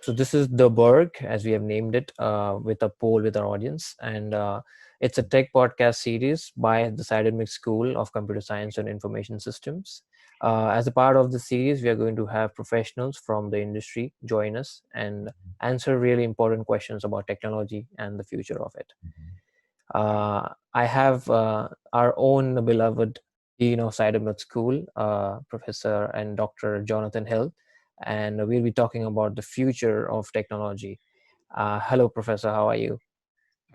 So this is the Berg, as we have named it, with a poll with our audience, and it's a tech podcast series by the Seidenberg School of Computer Science and Information Systems. As a part of the series, we are going to have professionals from the industry join us and answer really important questions about technology and the future of it. I have our own beloved Dean of Seidenberg School, Professor and Dr. Jonathan Hill, and we'll be talking about the future of technology. Hello, Professor. How are you?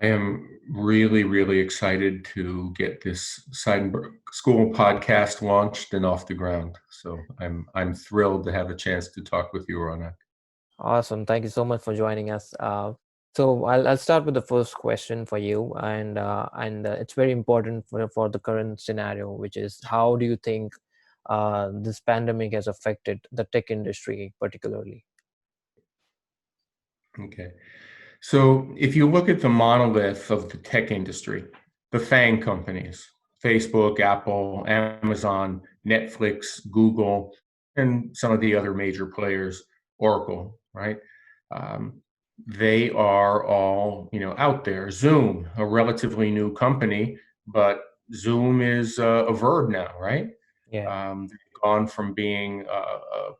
I am really, really excited to get this Seidenberg School podcast launched and off the ground. So I'm thrilled to have a chance to talk with you, Ronak. Awesome. Thank you so much for joining us. So I'll start with the first question for you, and it's very important for the current scenario, which is how do you think this pandemic has affected the tech industry particularly? Okay. So if you look at the monolith of the tech industry, the FANG companies, Facebook, Apple, Amazon, Netflix, Google, and some of the other major players, Oracle, right? Um, they are all, out there. Zoom, a relatively new company, but Zoom is a verb now, right? Yeah. They've gone from being a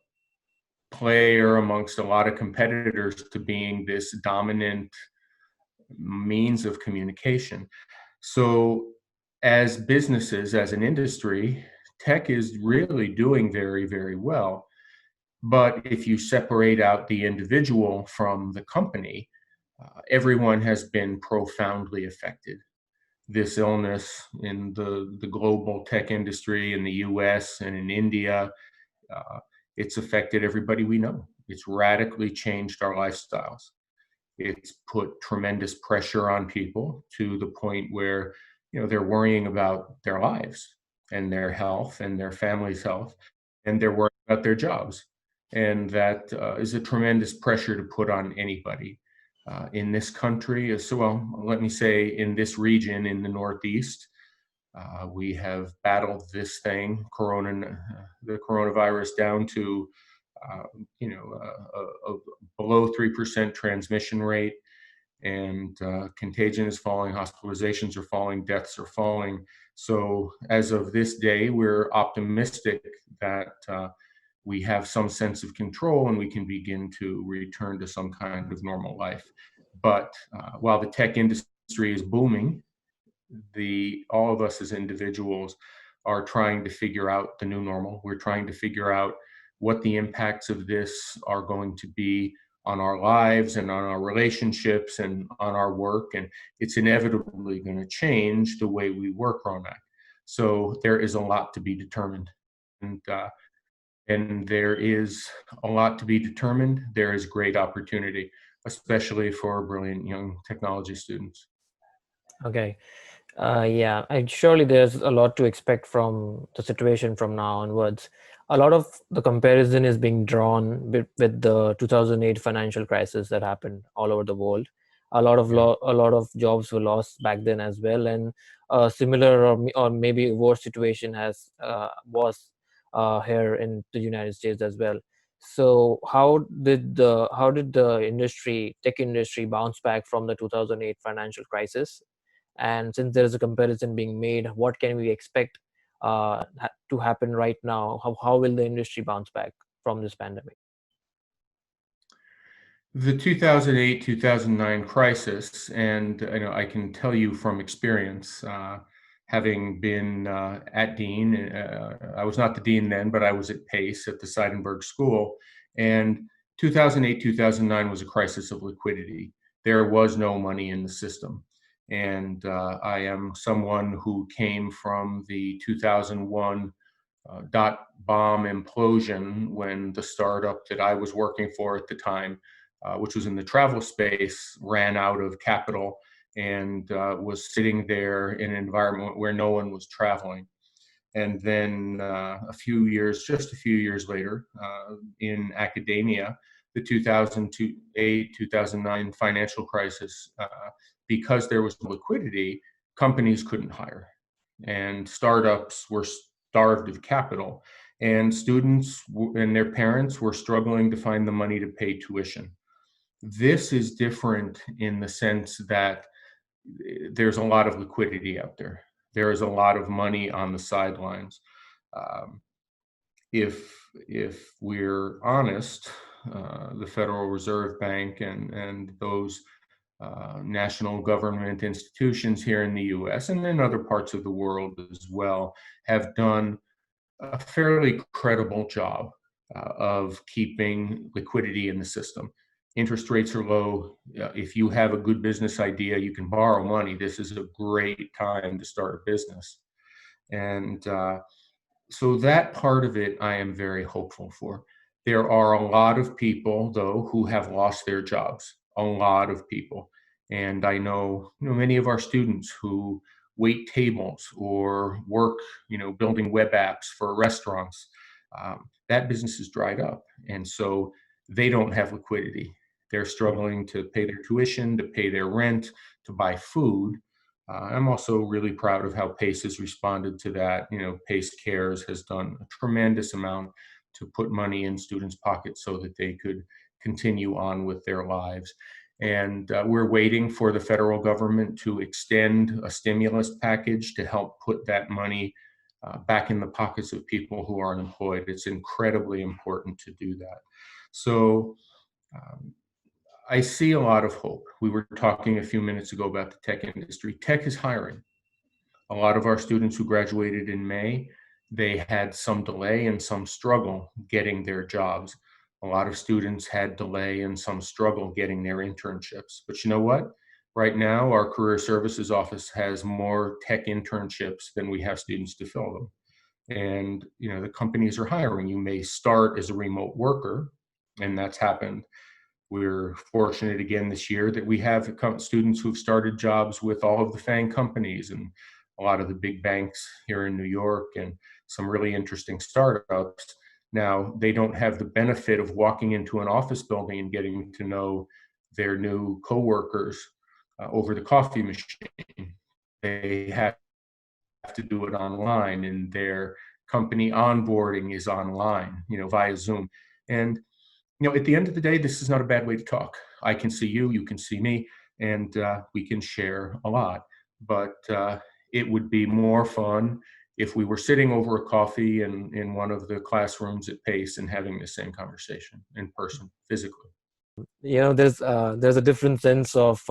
player amongst a lot of competitors to being this dominant means of communication. So, as businesses, as an industry, tech is really doing very, very well. But if you separate out the individual from the company, everyone has been profoundly affected. This illness in the global tech industry in the US and in India, uh, it's affected everybody we know. It's radically changed our lifestyles. It's put tremendous pressure on people to the point where, they're worrying about their lives and their health and their family's health, and they're worried about their jobs. And that is a tremendous pressure to put on anybody. In this country, as well, let me say in this region in the Northeast, we have battled this thing, the coronavirus, down to uh, a below 3% transmission rate, and contagion is falling, hospitalizations are falling, deaths are falling. So as of this day, we're optimistic that we have some sense of control and we can begin to return to some kind of normal life. But while the tech industry is booming, the all of us as individuals are trying to figure out the new normal. We're trying to figure out what the impacts of this are going to be on our lives and on our relationships and on our work. And it's inevitably going to change the way we work on that. So there is a lot to be determined. And there is a lot to be determined. There is great opportunity, especially for brilliant young technology students. Okay. Yeah, and surely there's a lot to expect from the situation from now onwards. A lot of the comparison is being drawn with the 2008 financial crisis that happened all over the world. Yeah. A lot of jobs were lost back then as well, and a similar or maybe worse situation has was here in the United States as well. So how did the tech industry bounce back from the 2008 financial crisis? And since there is a comparison being made, what can we expect to happen right now? How will the industry bounce back from this pandemic? The 2008, 2009 crisis, and I can tell you from experience, having been at Dean, I was not the dean then, but I was at Pace at the Seidenberg School, and 2008, 2009 was a crisis of liquidity. There was no money in the system. And I am someone who came from the 2001 dot bomb implosion when the startup that I was working for at the time, which was in the travel space, ran out of capital and was sitting there in an environment where no one was traveling. And then just a few years later, in academia, the 2008, 2009 financial crisis, because there was no liquidity, companies couldn't hire, and startups were starved of capital, and students and their parents were struggling to find the money to pay tuition. This is different in the sense that there's a lot of liquidity out there. There is a lot of money on the sidelines. Um, if we're honest, the Federal Reserve Bank and those national government institutions here in the U.S. and in other parts of the world as well have done a fairly credible job of keeping liquidity in the system. Interest rates are low. If you have a good business idea, you can borrow money. This is a great time to start a business. And so that part of it, I am very hopeful for. There are a lot of people, though, who have lost their jobs. A lot of people, and I know, many of our students who wait tables or work, building web apps for restaurants. That business is dried up, and so they don't have liquidity. They're Yeah. struggling to pay their tuition, to pay their rent, to buy food. I'm also really proud of how PACE has responded to that. PACE Cares has done a tremendous amount to put money in students' pockets so that they could continue on with their lives. And we're waiting for the federal government to extend a stimulus package to help put that money back in the pockets of people who are unemployed. It's incredibly important to do that. So um, I see a lot of hope. We were talking a few minutes ago about the tech industry. Tech is hiring. A lot of our students who graduated in May, they had some delay and some struggle getting their jobs. A lot of students had delay and some struggle getting their internships. But you know what? Right now, our career services office has more tech internships than we have students to fill them. And the companies are hiring. You may start as a remote worker, and that's happened. We're fortunate again this year that we have students who've started jobs with all of the FANG companies and a lot of the big banks here in New York and some really interesting startups. Now, they don't have the benefit of walking into an office building and getting to know their new coworkers over the coffee machine. They have to do it online, and their company onboarding is online, via Zoom. And at the end of the day, this is not a bad way to talk. I can see you, you can see me, and we can share a lot. But it would be more fun if we were sitting over a coffee in one of the classrooms at Pace and having the same conversation in person, physically. There's a different sense of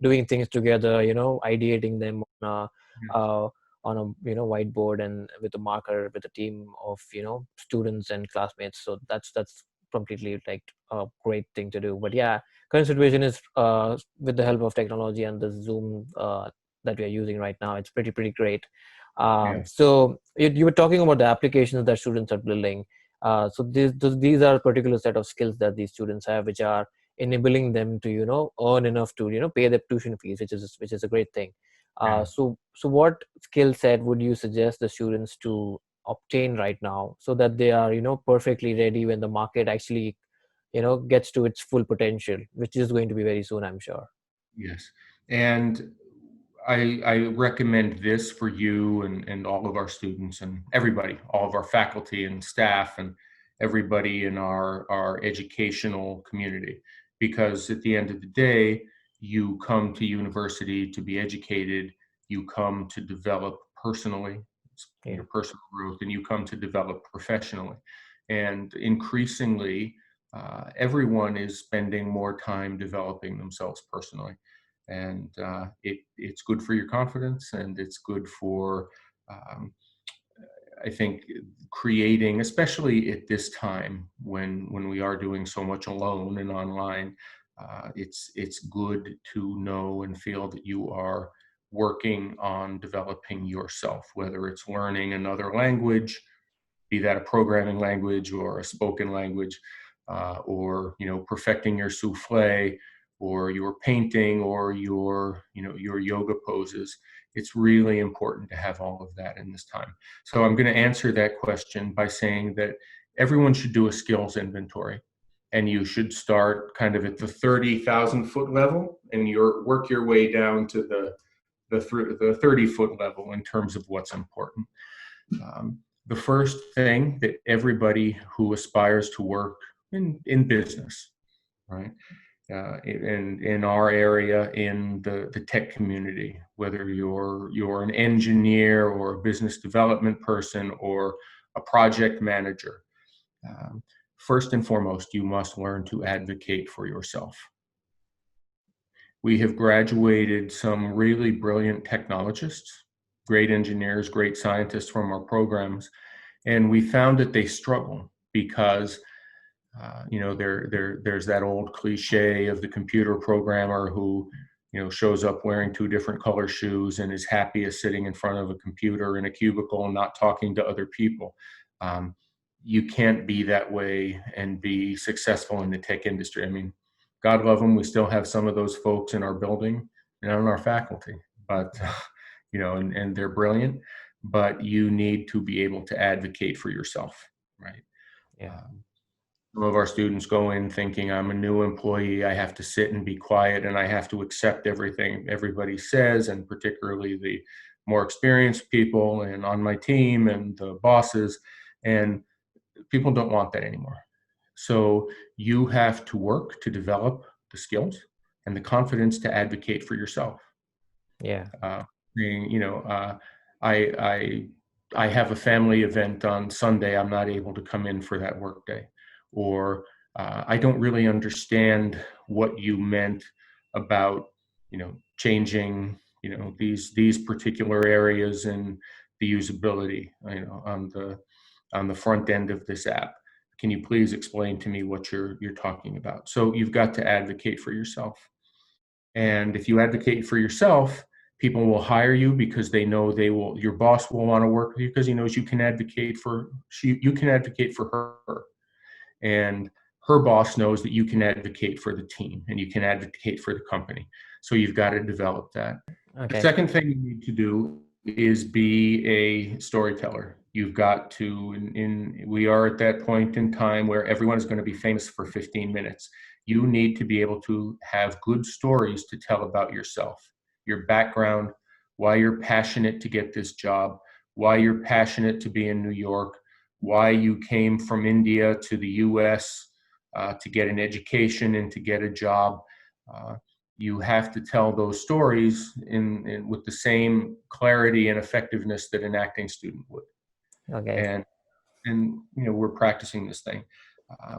doing things together, ideating them Yes. uh, on a whiteboard and with a marker with a team of students and classmates. So that's completely like a great thing to do. But yeah, current situation is with the help of technology and the Zoom that we are using right now, it's pretty great. Yeah. So you were talking about the applications that students are building. So these are particular set of skills that these students have, which are enabling them to earn enough to pay their tuition fees, which is a great thing. Yeah. So what skill set would you suggest the students to obtain right now so that they are perfectly ready when the market actually gets to its full potential, which is going to be very soon, I'm sure. Yes. And I recommend this for you and all of our students and everybody, all of our faculty and staff and everybody in our educational community. Because at the end of the day, you come to university to be educated, you come to develop personally, Yeah. your personal growth, and you come to develop professionally. And increasingly, everyone is spending more time developing themselves personally, and it's good for your confidence, and it's good for, um, I think, creating, especially at this time when we are doing so much alone and online. It's good to know and feel that you are working on developing yourself, whether it's learning another language, be that a programming language or a spoken language, or perfecting your souffle, or your painting, or your yoga poses. It's really important to have all of that in this time. So I'm going to answer that question by saying that everyone should do a skills inventory, and you should start kind of at the 30,000-foot level, and work your way down to the 30-foot level in terms of what's important. The first thing that everybody who aspires to work in business, right, in our area, in the tech community, whether you're an engineer or a business development person or a project manager. Um, First and foremost, you must learn to advocate for yourself. We have graduated some really brilliant technologists, great engineers, great scientists from our programs, and we found that they struggle because there's that old cliche of the computer programmer who, shows up wearing two different color shoes and is happy as sitting in front of a computer in a cubicle and not talking to other people. Um, you can't be that way and be successful in the tech industry. I mean, God love them. We still have some of those folks in our building and on our faculty, but and they're brilliant. But you need to be able to advocate for yourself, right? Yeah. Um, some of our students go in thinking I'm a new employee. I have to sit and be quiet and I have to accept everything everybody says, and particularly the more experienced people and on my team and the bosses. And people don't want that anymore. So you have to work to develop the skills and the confidence to advocate for yourself. Yeah. Uh, being, I I have a family event on Sunday. I'm not able to come in for that work day, or I don't really understand what you meant about changing these particular areas in the usability on the front end of this app. Can you please explain to me what you're talking about? So you've got to advocate for yourself. And if you advocate for yourself, people will hire you because they know your boss will want to work with you because he knows you can advocate for her. And her boss knows that you can advocate for the team and you can advocate for the company. So you've got to develop that. The Okay. second thing you need to do is be a storyteller. You've got to, we are at that point in time where everyone is going to be famous for 15 minutes. You need to be able to have good stories to tell about yourself, your background, why you're passionate to get this job, why you're passionate to be in New York, why you came from India to the US to get an education and to get a job. You have to tell those stories with the same clarity and effectiveness that an acting student would. Okay. And we're practicing this thing.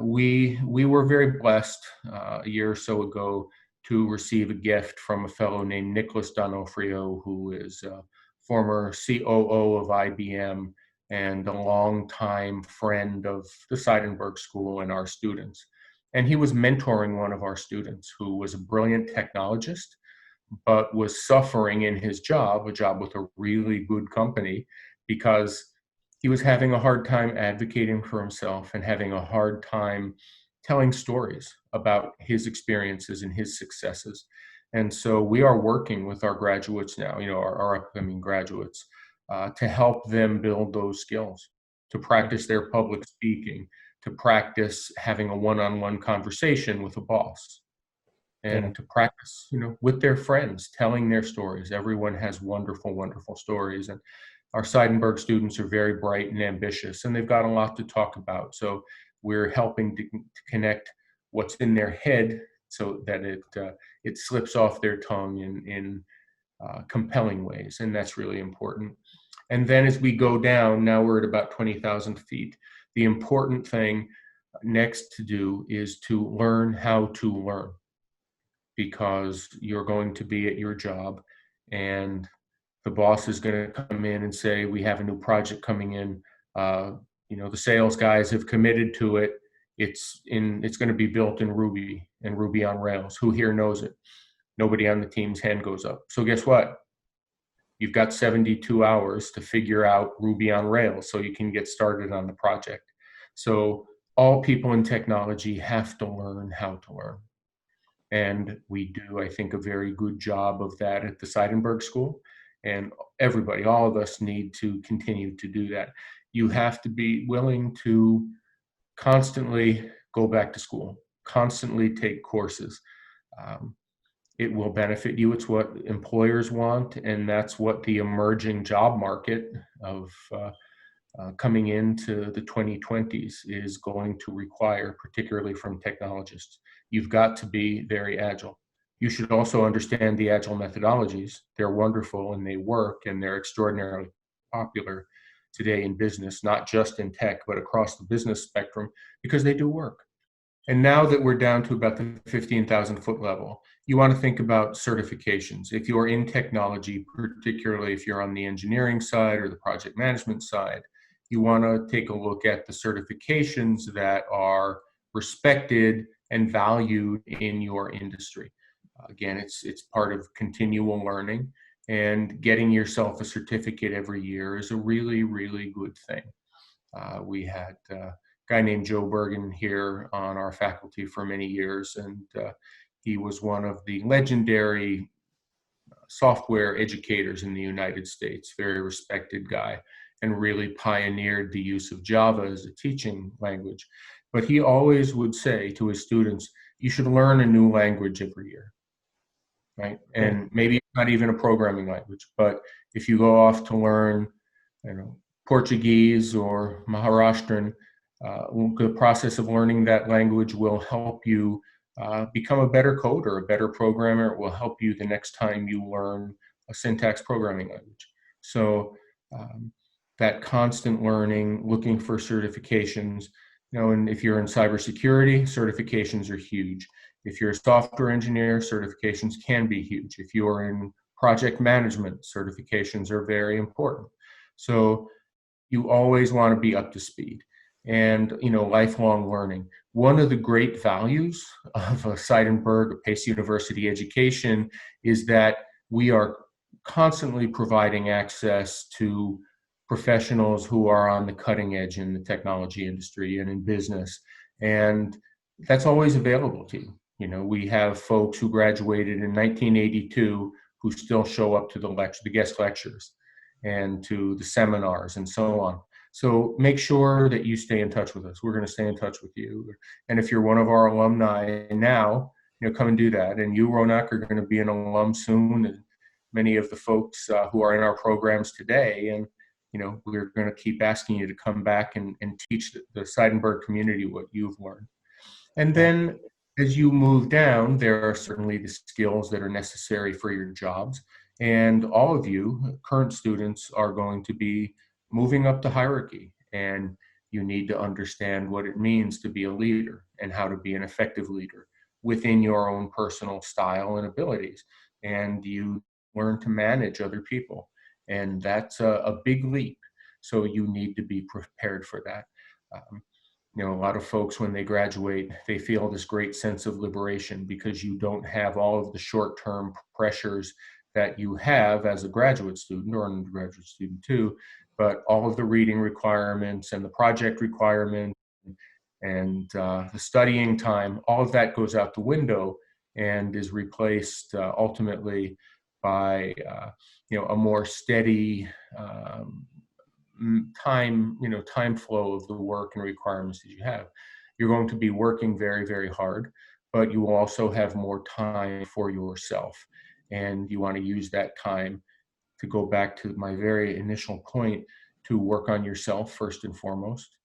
We were very blessed a year or so ago to receive a gift from a fellow named Nicholas Donofrio, who is a former COO of IBM and a longtime friend of the Seidenberg School and our students. And he was mentoring one of our students who was a brilliant technologist, but was suffering in his job, a job with a really good company, because he was having a hard time advocating for himself and having a hard time telling stories about his experiences and his successes. And so we are working with our graduates now, our upcoming graduates, to help them build those skills, to practice their public speaking, to practice having a one-on-one conversation with a boss, Yeah. and to practice, with their friends, telling their stories. Everyone has wonderful, wonderful stories. And our Seidenberg students are very bright and ambitious, and they've got a lot to talk about. So we're helping to connect what's in their head so that it slips off their tongue in compelling ways, and that's really important. And then as we go down, now we're at about 20,000 feet. The important thing next to do is to learn how to learn, because you're going to be at your job and the boss is going to come in and say, we have a new project coming in. The sales guys have committed to it. It's going to be built in Ruby and Ruby on Rails. Who here knows it? Nobody on the team's hand goes up. So guess what? You've got 72 hours to figure out Ruby on Rails so you can get started on the project. So all people in technology have to learn how to learn. And we do, I think, a very good job of that at the Seidenberg School. And everybody, all of us need to continue to do that. You have to be willing to constantly go back to school, constantly take courses. Um, it will benefit you. It's what employers want, and that's what the emerging job market of coming into the 2020s is going to require, particularly from technologists. You've got to be very agile. You should also understand the agile methodologies. They're wonderful and they work and they're extraordinarily popular today in business, not just in tech, but across the business spectrum, because they do work. And now that we're down to about the 15,000 foot level, you want to think about certifications. If you're in technology, particularly if you're on the engineering side or the project management side, you want to take a look at the certifications that are respected and valued in your industry. Again, it's part of continual learning, and getting yourself a certificate every year is a really, really good thing. We had a guy named Joe Berg here on our faculty for many years, and he was one of the legendary software educators in the United States, very respected guy, and really pioneered the use of Java as a teaching language. But he always would say to his students, you should learn a new language every year, right? Okay. And maybe it's not even a programming language, but if you go off to learn, you know, Portuguese or Maharashtrian, the process of learning that language will help you become a better coder, a better programmer. It will help you the next time you learn a syntax programming language. So um, that constant learning, looking for certifications, you know, and if you're in cybersecurity, certifications are huge. If you're a software engineer, certifications can be huge. If you're in project management, certifications are very important. So you always want to be up to speed, and lifelong learning. One of the great values of a Seidenberg, a Pace University education, is that we are constantly providing access to professionals who are on the cutting edge in the technology industry and in business, and that's always available to you. We have folks who graduated in 1982 who still show up to the guest lectures and to the seminars and so on. So make sure that you stay in touch with us. We're going to stay in touch with you. And if you're one of our alumni now, come and do that. And you, Ronak, are going to be an alum soon, and many of the folks who are in our programs today. And we're going to keep asking you to come back and teach the Seidenberg community what you've learned. And Yeah. then as you move down, there are certainly the skills that are necessary for your jobs. And all of you, current students, are going to be moving up the hierarchy. And you need to understand what it means to be a leader and how to be an effective leader within your own personal style and abilities. And you learn to manage other people. And that's a big leap. So you need to be prepared for that. Um, a lot of folks, when they graduate, they feel this great sense of liberation because you don't have all of the short-term pressures that you have as a graduate student or an undergraduate student too, but all of the reading requirements and the project requirements and the studying time, all of that goes out the window and is replaced ultimately by a more steady time flow of the work and requirements that you have. You're going to be working very, very hard, but you will also have more time for yourself. And you want to use that time to go back to my very initial point, to work on yourself first and foremost.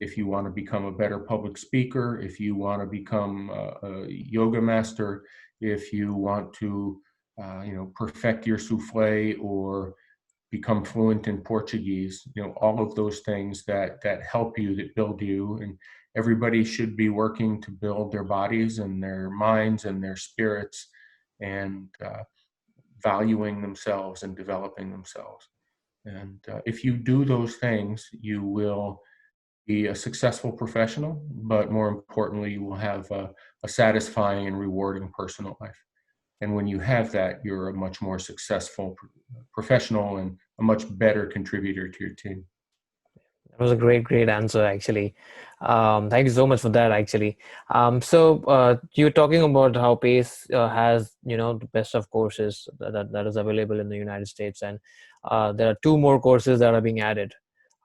If you want to become a better public speaker, if you want to become a yoga master, if you want to perfect your souffle or become fluent in Portuguese, all of those things that help you, that build you. And everybody should be working to build their bodies and their minds and their spirits, and valuing themselves and developing themselves. And if you do those things, you will be a successful professional, but more importantly, you will have a satisfying and rewarding personal life. And when you have that, you're a much more successful professional and a much better contributor to your team. That was a great, great answer, actually. Thank you so much for that, actually. So you're talking about how PACE has, the best of courses that is available in the United States, and there are two more courses that are being added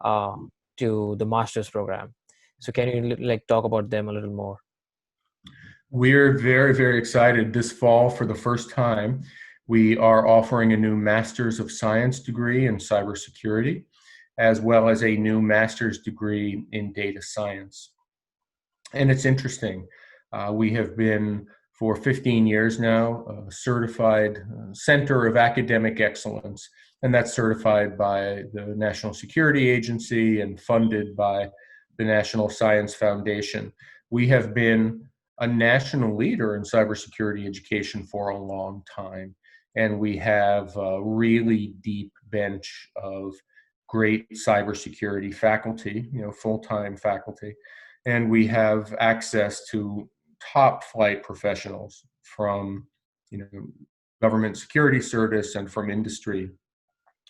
uh, to the master's program. So can you talk about them a little more? We're very, very excited. This fall, for the first time, we are offering a new Master's of Science degree in cybersecurity. as well as a new master's degree in data science. And it's interesting. We have been for 15 years now a certified center of academic excellence, and that's certified by the National Security Agency and funded by the National Science Foundation. We have been a national leader in cybersecurity education for a long time, and we have a really deep bench of great cybersecurity faculty, full-time faculty, and we have access to top flight professionals from you know government security service and from industry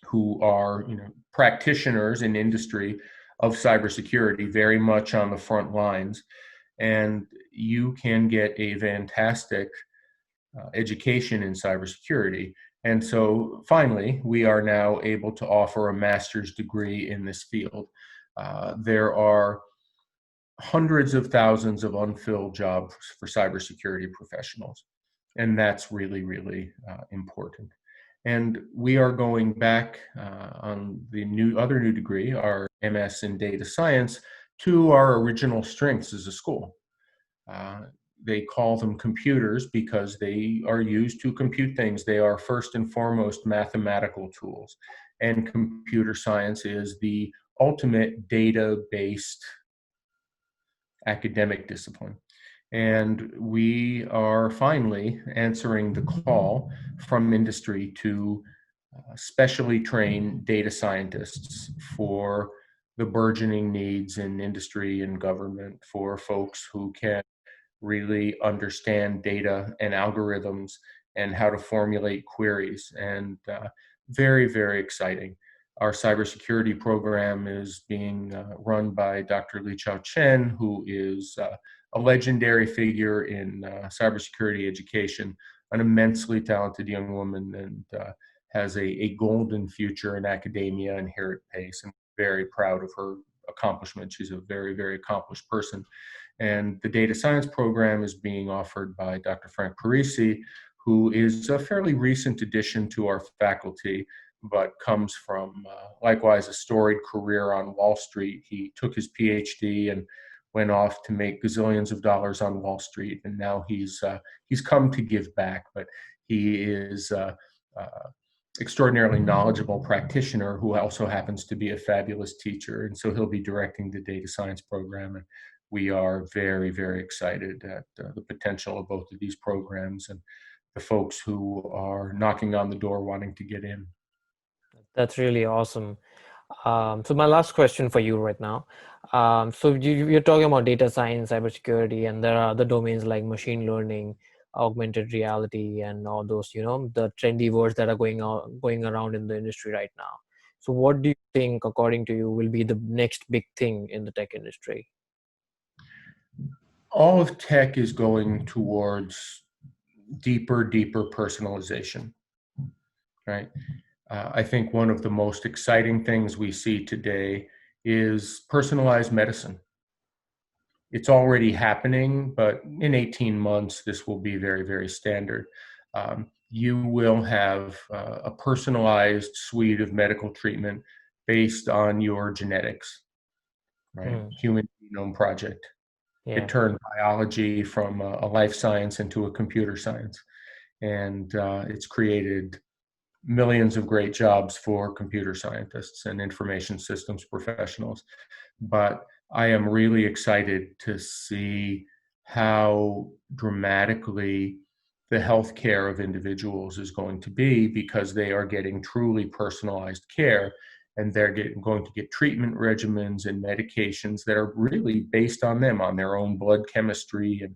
who are practitioners in industry of cybersecurity, very much on the front lines, and you can get a fantastic education in cybersecurity. And so finally, we are now able to offer a master's degree in this field. There are hundreds of thousands of unfilled jobs for cybersecurity professionals. And that's really, really important. And we are going back on the other new degree, our MS in data science, to our original strengths as a school. Uh, they call them computers because they are used to compute things. They are first and foremost mathematical tools. And computer science is the ultimate data-based academic discipline. And we are finally answering the call from industry to specially train data scientists for the burgeoning needs in industry and government, for folks who can really understand data and algorithms and how to formulate queries. And very, very exciting. Our cybersecurity program is being run by Dr. Li Chao Chen, who is a legendary figure in cybersecurity education, an immensely talented young woman, and has a golden future in academia and here at Pace. And very proud of her accomplishment. She's a very, very accomplished person. And the data science program is being offered by Dr. Frank Parisi, who is a fairly recent addition to our faculty, but comes from likewise a storied career on Wall Street. He took his PhD and went off to make gazillions of dollars on Wall Street, and now he's come to give back. But he is extraordinarily knowledgeable practitioner who also happens to be a fabulous teacher, and so he'll be directing the data science program. And we are very, very excited at the potential of both of these programs and the folks who are knocking on the door wanting to get in. That's really awesome. So my last question for you right now. So you're talking about data science, cybersecurity, and there are other domains like machine learning, augmented reality, and all those, the trendy words that are going around in the industry right now. So what do you think, according to you, will be the next big thing in the tech industry? All of tech is going towards deeper personalization, right? I think one of the most exciting things we see today is personalized medicine. It's already happening, but in 18 months, this will be very, very standard. You will have a personalized suite of medical treatment based on your genetics, right? Human Genome Project. Yeah. It turned biology from a life science into a computer science. And it's created millions of great jobs for computer scientists and information systems professionals. But I am really excited to see how dramatically the healthcare of individuals is going to be, because they are getting truly personalized care, and they're going to get treatment regimens and medications that are really based on them, on their own blood chemistry and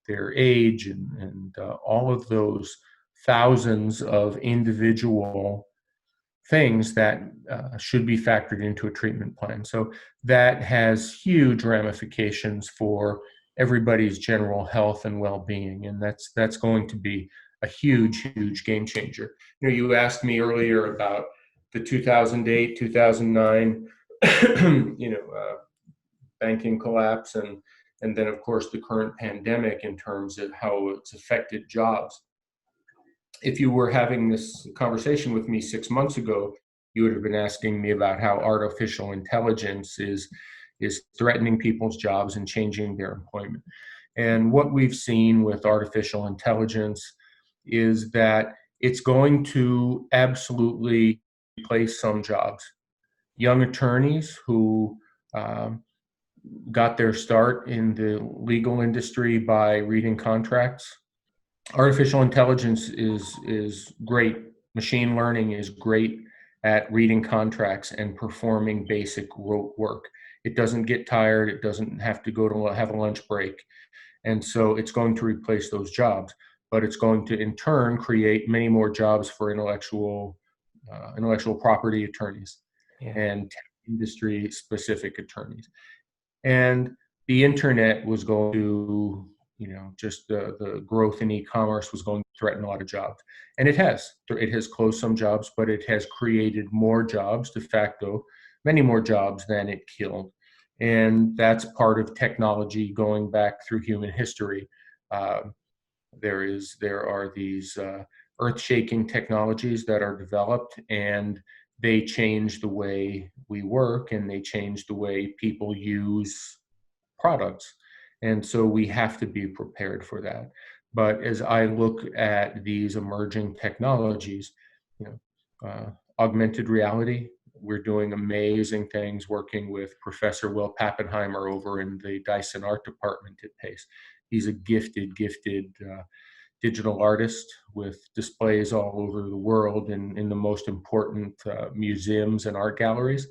their age, and all of those thousands of individual things that should be factored into a treatment plan. So that has huge ramifications for everybody's general health and well-being, and that's going to be a huge game changer. You asked me earlier about the 2008, 2009, banking collapse, and then of course the current pandemic in terms of how it's affected jobs. If you were having this conversation with me 6 months ago, you would have been asking me about how artificial intelligence is threatening people's jobs and changing their employment. And what we've seen with artificial intelligence is that it's going to absolutely replace some jobs. Young attorneys who um, got their start in the legal industry by reading contracts. Artificial intelligence is great. Machine learning is great at reading contracts and performing basic rote work. It doesn't get tired. It doesn't have to go to have a lunch break. And so it's going to replace those jobs, but it's going to in turn create many more jobs for intellectual property attorneys Yeah. and industry specific attorneys. And the internet was going to, just the growth in e-commerce was going to threaten a lot of jobs. And it has. It has closed some jobs, but it has created more jobs, de facto, many more jobs than it killed. And that's part of technology going back through human history. Uh, there are these earth-shaking technologies that are developed, and they change the way we work, and they change the way people use products. And so we have to be prepared for that. But as I look at these emerging technologies, you augmented reality, we're doing amazing things working with Professor Will Pappenheimer over in the Dyson Art Department at Pace. He's a gifted digital artist with displays all over the world in the most important museums and art galleries.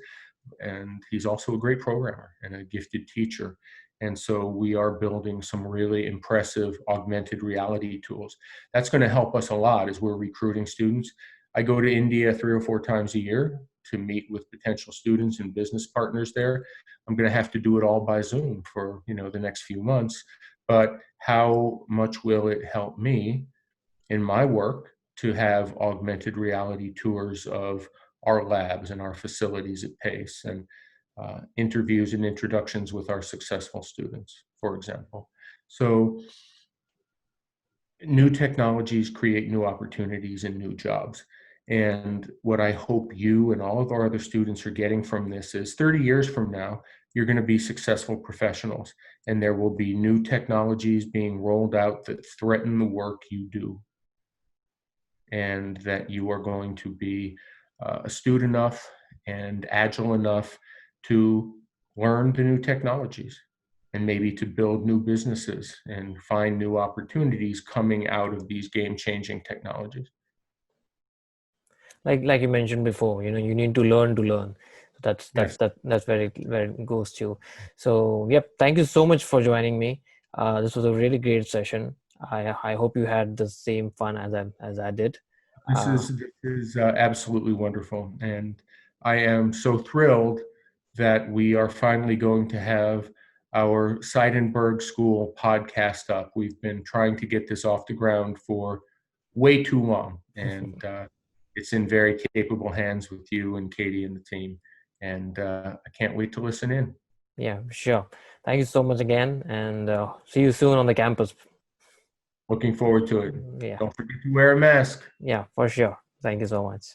And he's also a great programmer and a gifted teacher. And so we are building some really impressive augmented reality tools. That's going to help us a lot as we're recruiting students. I go to India 3 or 4 times a year to meet with potential students and business partners there. I'm going to have to do it all by Zoom for the next few months. But how much will it help me in my work to have augmented reality tours of our labs and our facilities at Pace, and interviews and introductions with our successful students, for example. So new technologies create new opportunities and new jobs. And what I hope you and all of our other students are getting from this is 30 years from now, you're going to be successful professionals, and there will be new technologies being rolled out that threaten the work you do, and that you are going to be astute enough and agile enough to learn the new technologies and maybe to build new businesses and find new opportunities coming out of these game-changing technologies. Like you mentioned before, you need to learn to learn. So Yes, that's where it goes to. So yep, thank you so much for joining me. This was a really great session. I hope you had the same fun as I did. this uh, is this is absolutely wonderful, and I am so thrilled that we are finally going to have our Seidenberg School podcast up. We've been trying to get this off the ground for way too long, and it's in very capable hands with you and Katie and the team. And I can't wait to listen in. yeah, sure. Thank you so much again, and see you soon on the campus. Looking forward to it. Yeah, Don't forget to wear a mask. yeah, for sure. Thank you so much.